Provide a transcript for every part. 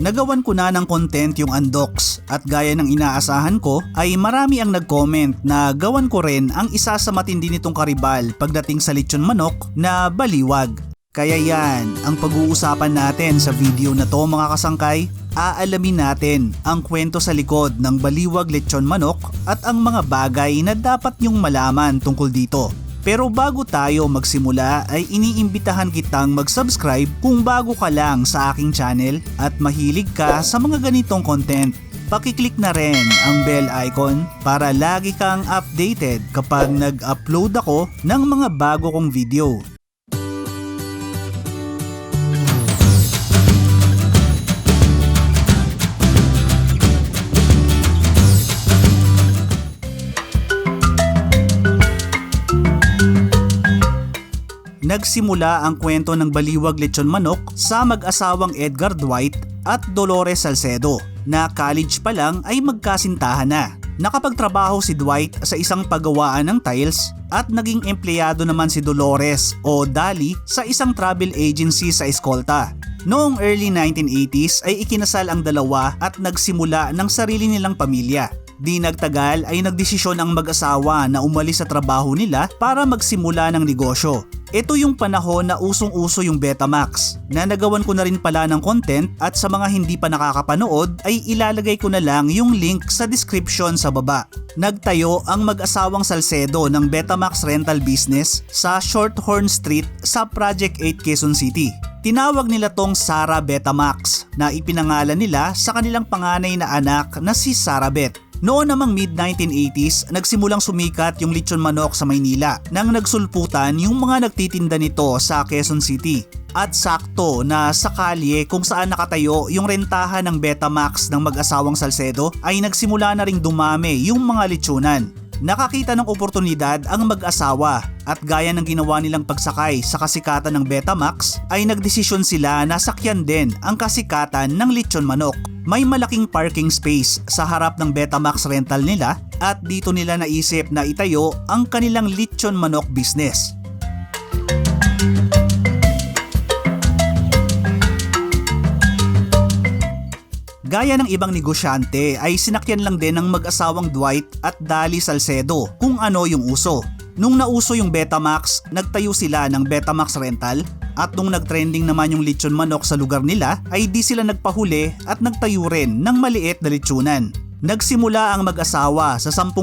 Nagawan ko na ng content yung undox at gaya ng inaasahan ko ay marami ang nag-comment na gawan ko rin ang isa sa matindi nitong karibal pagdating sa lechon manok na baliwag. Kaya yan ang pag-uusapan natin sa video na to mga kasangkay. Aalamin natin ang kwento sa likod ng baliwag lechon manok at ang mga bagay na dapat nyong malaman tungkol dito. Pero bago tayo magsimula ay iniimbitahan kitang mag-subscribe kung bago ka lang sa aking channel at mahilig ka sa mga ganitong content. Pakiclick na rin ang bell icon para lagi kang updated kapag nag-upload ako ng mga bago kong video. Nagsimula ang kwento ng baliwag lechon manok sa mag-asawang Edgar Dwight at Dolores Salcedo na college pa lang ay magkasintahan na. Nakapagtrabaho si Dwight sa isang paggawaan ng tiles at naging empleyado naman si Dolores o Dali sa isang travel agency sa Escolta. Noong early 1980s ay ikinasal ang dalawa at nagsimula ng sarili nilang pamilya. Di nagtagal ay nagdesisyon ang mag-asawa na umalis sa trabaho nila para magsimula ng negosyo. Ito yung panahon na usong-uso yung Betamax na nagawan ko na rin pala ng content at sa mga hindi pa nakakapanood ay ilalagay ko na lang yung link sa description sa baba. Nagtayo ang mag-asawang Salcedo ng Betamax rental business sa Shorthorn Street sa Project 8 Quezon City. Tinawag nila tong Sara Betamax na ipinangalan nila sa kanilang panganay na anak na si Sara Bet. Noon namang mid-1980s, nagsimulang sumikat yung lechon manok sa Maynila nang nagsulputan yung mga nagtitinda nito sa Quezon City. At sakto na sa kalye kung saan nakatayo yung rentahan ng Betamax ng mag-asawang Salcedo ay nagsimula na ring dumami yung mga lechonan. Nakakita ng oportunidad ang mag-asawa at gaya ng ginawa nilang pagsakay sa kasikatan ng Betamax ay nagdesisyon sila na sakyan din ang kasikatan ng lechon manok. May malaking parking space sa harap ng Betamax rental nila at dito nila naisip na itayo ang kanilang lechon manok business. Gaya ng ibang negosyante ay sinakyan lang din ng mag-asawang Dwight at Dali Salcedo kung ano yung uso. Nung nauso yung Betamax, nagtayo sila ng Betamax rental at nung nagtrending naman yung lechon manok sa lugar nila ay di sila nagpahuli at nagtayo rin ng maliit na lechonan. Nagsimula ang mag-asawa sa 10,000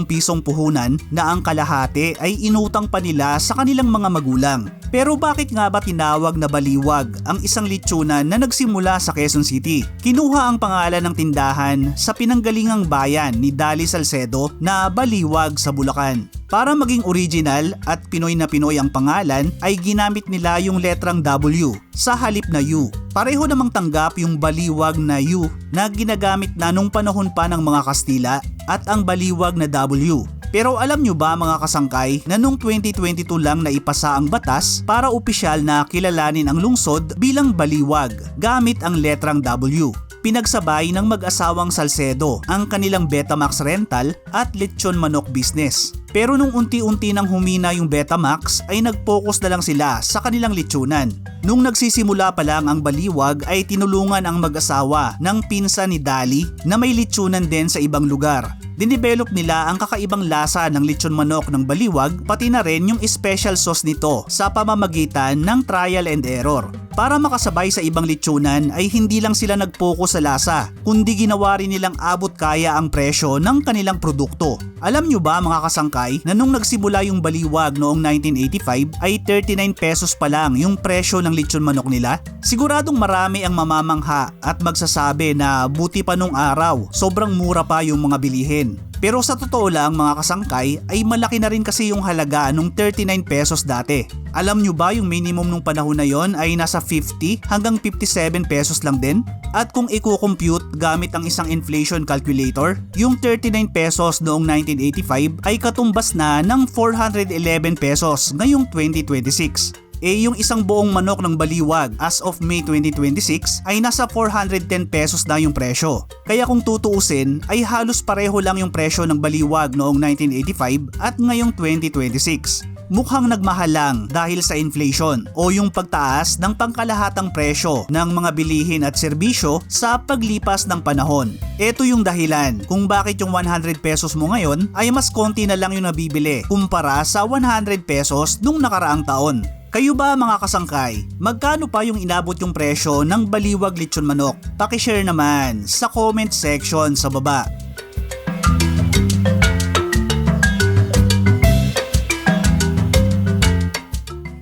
pisong puhunan na ang kalahati ay inutang pa nila sa kanilang mga magulang. Pero bakit nga ba tinawag na baliwag ang isang lechonan na nagsimula sa Quezon City? Kinuha ang pangalan ng tindahan sa pinanggalingang bayan ni Dali Salcedo na Baliwag sa Bulacan. Para maging original at Pinoy na Pinoy ang pangalan ay ginamit nila yung letrang W sa halip na U. Pareho namang tanggap yung baliwag na U na ginagamit na nung panahon pa ng mga Kastila at ang baliwag na W. Pero alam nyo ba mga kasangkay na nung 2022 lang naipasa ang batas para opisyal na kilalanin ang lungsod bilang baliwag gamit ang letrang W. Pinagsabay ng mag-asawang Salcedo ang kanilang Betamax rental at lechon manok business. Pero nung unti-unti nang humina yung Betamax ay nag-focus na lang sila sa kanilang lechonan. Nung nagsisimula pa lang ang baliwag ay tinulungan ang mag-asawa ng pinsan ni Dali na may lechonan din sa ibang lugar. Dinevelop nila ang kakaibang lasa ng lechon manok ng baliwag pati na rin yung special sauce nito sa pamamagitan ng trial and error. Para makasabay sa ibang lechonan ay hindi lang sila nag-focus sa lasa kundi ginawa rin nilang abot kaya ang presyo ng kanilang produkto. Alam nyo ba mga kasangkay na nung nagsimula yung baliwag noong 1985 ay 39 pesos pa lang yung presyo ng lechon manok nila? Siguradong marami ang mamamangha at magsasabi na buti pa nung araw, sobrang mura pa yung mga bilihin. Pero sa totoo lang mga kasangkay ay malaki na rin kasi yung halaga nung 39 pesos dati. Alam nyo ba yung minimum nung panahon na yon ay nasa 50 hanggang 57 pesos lang din? At kung i-compute gamit ang isang inflation calculator, yung 39 pesos noong 1985 ay katumbas na ng 411 pesos ngayong 2026. Yung isang buong manok ng baliwag as of May 2026 ay nasa 410 pesos na yung presyo. Kaya kung tutuusin ay halos pareho lang yung presyo ng baliwag noong 1985 at ngayong 2026. mukhang nagmahal lang dahil sa inflation o yung pagtaas ng pangkalahatang presyo ng mga bilihin at serbisyo sa paglipas ng panahon. Ito yung dahilan kung bakit yung 100 pesos mo ngayon ay mas konti na lang yung nabibili kumpara sa 100 pesos nung nakaraang taon. Kayo ba mga kasangkay, magkano pa yung inabot yung presyo ng baliwag lechon manok? Paki-share naman sa comment section sa baba.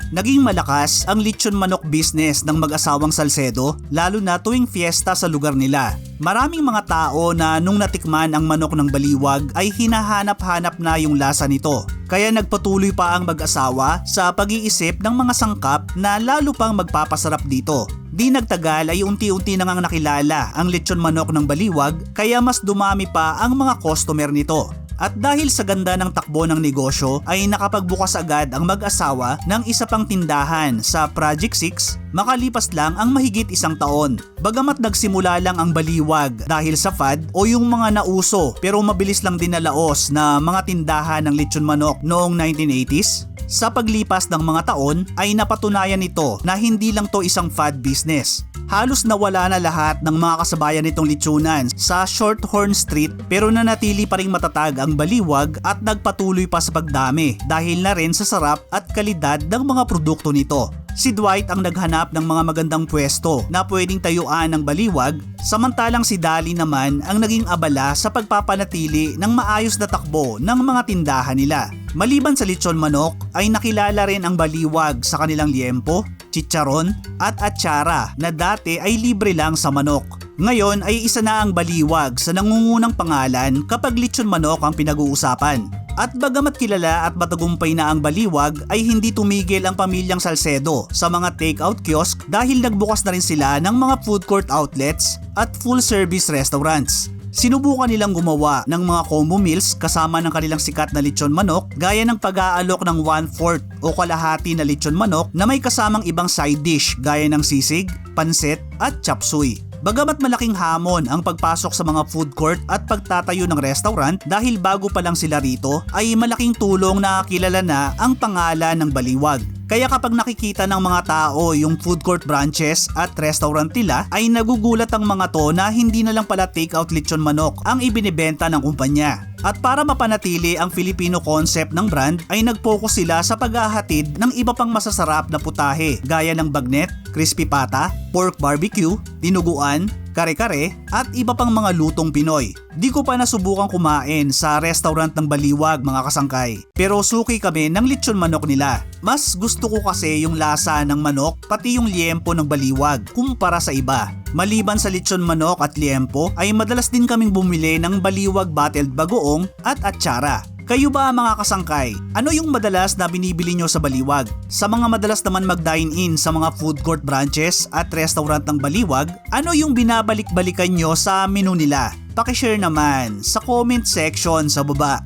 Naging malakas ang lechon manok business ng mag-asawang Salcedo lalo na tuwing fiesta sa lugar nila. Maraming mga tao na nung natikman ang manok ng baliwag ay hinahanap-hanap na yung lasa nito. Kaya nagpatuloy pa ang mag-asawa sa pag-iisip ng mga sangkap na lalo pang magpapasarap dito. Di nagtagal ay unti-unti na ngang nakilala ang lechon manok ng baliwag kaya mas dumami pa ang mga customer nito. At dahil sa ganda ng takbo ng negosyo ay nakapagbukas agad ang mag-asawa ng isa pang tindahan sa Project 6 makalipas lang ang mahigit isang taon. Bagamat nagsimula lang ang baliwag dahil sa fad o yung mga nauso pero mabilis lang din nalaos na mga tindahan ng lechon manok noong 1980s, sa paglipas ng mga taon ay napatunayan nito na hindi lang to isang fad business. Halos nawala na lahat ng mga kasabayan nitong lechonan sa Shorthorn Street pero nanatili pa ring matatag ang baliwag at nagpatuloy pa sa pagdami dahil na rin sa sarap at kalidad ng mga produkto nito. Si Dwight ang naghanap ng mga magandang pwesto na pwedeng tayuan ng baliwag, samantalang si Dali naman ang naging abala sa pagpapanatili ng maayos na takbo ng mga tindahan nila. Maliban sa lechon manok ay nakilala rin ang baliwag sa kanilang liempo, chicharon at atsara na dati ay libre lang sa manok. Ngayon ay isa na ang baliwag sa nangungunang pangalan kapag lechon manok ang pinag-uusapan. At bagamat kilala at matagumpay na ang baliwag ay hindi tumigil ang pamilyang Salcedo sa mga take-out kiosk dahil nagbukas na rin sila ng mga food court outlets at full-service restaurants. Sinubukan nilang gumawa ng mga combo meals kasama ng kanilang sikat na lechon manok gaya ng pag-aalok ng 1/4 o kalahati na lechon manok na may kasamang ibang side dish gaya ng sisig, pansit at chop suey. Bagamat malaking hamon ang pagpasok sa mga food court at pagtatayo ng restaurant dahil bago pa lang sila rito ay malaking tulong na kilala na ang pangalan ng baliwag. Kaya kapag nakikita ng mga tao yung food court branches at restaurant nila ay nagugulat ang mga to na hindi na lang pala take-out lechon manok ang ibinibenta ng kumpanya. At para mapanatili ang Filipino concept ng brand ay nag-focus sila sa paghahatid ng iba pang masasarap na putahe gaya ng bagnet, crispy pata, pork barbecue, dinuguan, kare-kare at iba pang mga lutong Pinoy. Di ko pa nasubukan kumain sa restaurant ng baliwag mga kasangkay, pero suki kami ng lechon manok nila. Mas gusto ko kasi yung lasa ng manok pati yung liempo ng baliwag kumpara sa iba. Maliban sa lechon manok at liempo ay madalas din kaming bumili ng baliwag bottled bagoong at atsara. Kayo ba mga kasangkay, ano yung madalas na binibili nyo sa baliwag? Sa mga madalas naman mag-dine-in sa mga food court branches at restaurant ng baliwag, ano yung binabalik-balikan nyo sa menu nila? Paki-share naman sa comment section sa baba.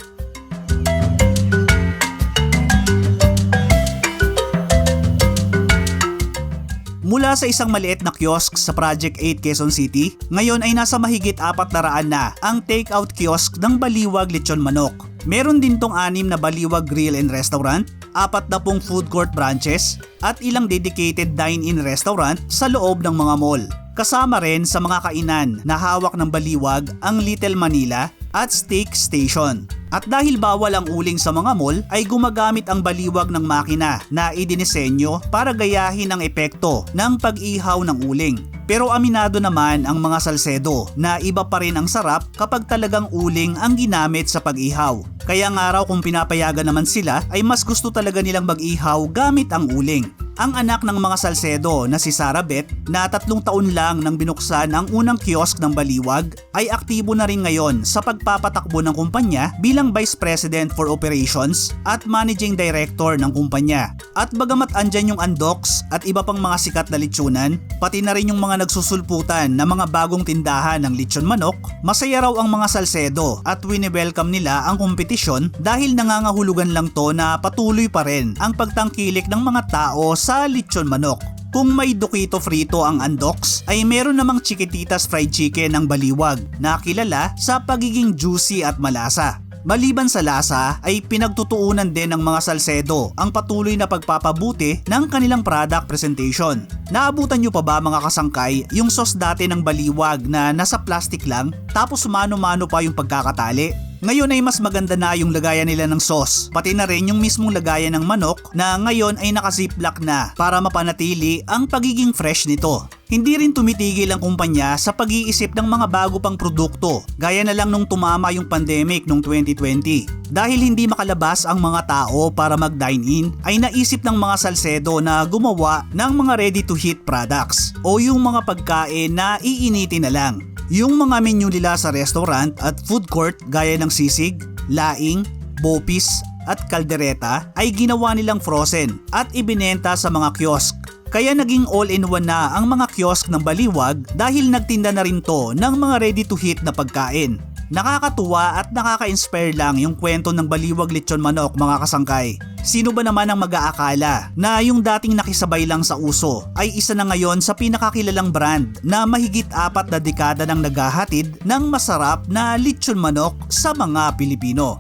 Mula sa isang maliit na kiosk sa Project 8 Quezon City, ngayon ay nasa mahigit 400 na ang take-out kiosk ng baliwag lechon manok. Meron din tong 6 na baliwag grill and restaurant, 40 food court branches, at ilang dedicated dine-in restaurant sa loob ng mga mall. Kasama rin sa mga kainan na hawak ng baliwag ang Little Manila at Steak Station. At dahil bawal ang uling sa mga mall ay gumagamit ang baliwag ng makina na idinisenyo para gayahin ang epekto ng pag-ihaw ng uling. Pero aminado naman ang mga Salcedo na iba pa rin ang sarap kapag talagang uling ang ginamit sa pag-ihaw. Kaya nga raw kung pinapayagan naman sila ay mas gusto talaga nilang mag-ihaw gamit ang uling. Ang anak ng mga Salcedo na si Sarah Beth na 3 taon lang nang binuksan ang unang kiosk ng baliwag ay aktibo na rin ngayon sa pagpapatakbo ng kumpanya bilang Vice President for Operations at Managing Director ng kumpanya. At bagamat andyan yung Andox at iba pang mga sikat na lechonan, pati na rin yung mga nagsusulputan na mga bagong tindahan ng lechon manok, masaya raw ang mga Salcedo at wini-welcome nila ang kompetisyon dahil nangangahulugan lang to na patuloy pa rin ang pagtangkilik ng mga tao sa lechon manok. Kung may Duquito Frito ang Andox, ay meron namang Chiquititas Fried Chicken ng baliwag na kilala sa pagiging juicy at malasa. Maliban sa lasa ay pinagtutuunan din ng mga Salcedo ang patuloy na pagpapabuti ng kanilang product presentation. Naabutan nyo pa ba mga kasangkay yung sauce dati ng Baliwag na nasa plastic lang tapos mano-mano pa yung pagkakatali? Ngayon ay mas maganda na yung lagayan nila ng sauce, pati na rin yung mismong lagayan ng manok na ngayon ay naka-ziplock na para mapanatili ang pagiging fresh nito. Hindi rin tumitigil ang kumpanya sa pag-iisip ng mga bago pang produkto, gaya na lang nung tumama yung pandemic noong 2020. Dahil hindi makalabas ang mga tao para mag-dine-in, ay naisip ng mga Salcedo na gumawa ng mga ready-to-heat products o yung mga pagkain na iinitin na lang. Yung mga menu nila sa restaurant at food court gaya ng sisig, laing, bopis at kaldereta ay ginawa nilang frozen at ibinenta sa mga kiosk. Kaya naging all-in-one na ang mga kiosk ng Baliwag dahil nagtinda na rin to ng mga ready-to-heat na pagkain. Nakakatuwa at nakaka-inspire lang yung kwento ng Baliwag Lechon Manok mga kasangkay. Sino ba naman ang mag-aakala na yung dating nakisabay lang sa uso ay isa na ngayon sa pinakakilalang brand na mahigit 4 na dekada nang naghahatid ng masarap na lechon manok sa mga Pilipino.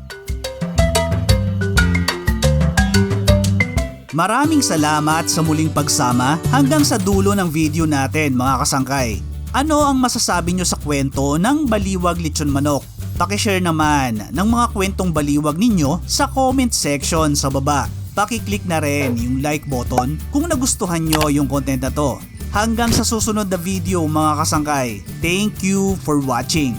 Maraming salamat sa muling pagsama hanggang sa dulo ng video natin mga kasangkay. Ano ang masasabi nyo sa kwento ng Baliwag Lechon Manok? Paki-share naman ng mga kwentong baliwag ninyo sa comment section sa baba. Paki-click na rin yung like button kung nagustuhan nyo yung content na to. Hanggang sa susunod na video mga kasangkay. Thank you for watching.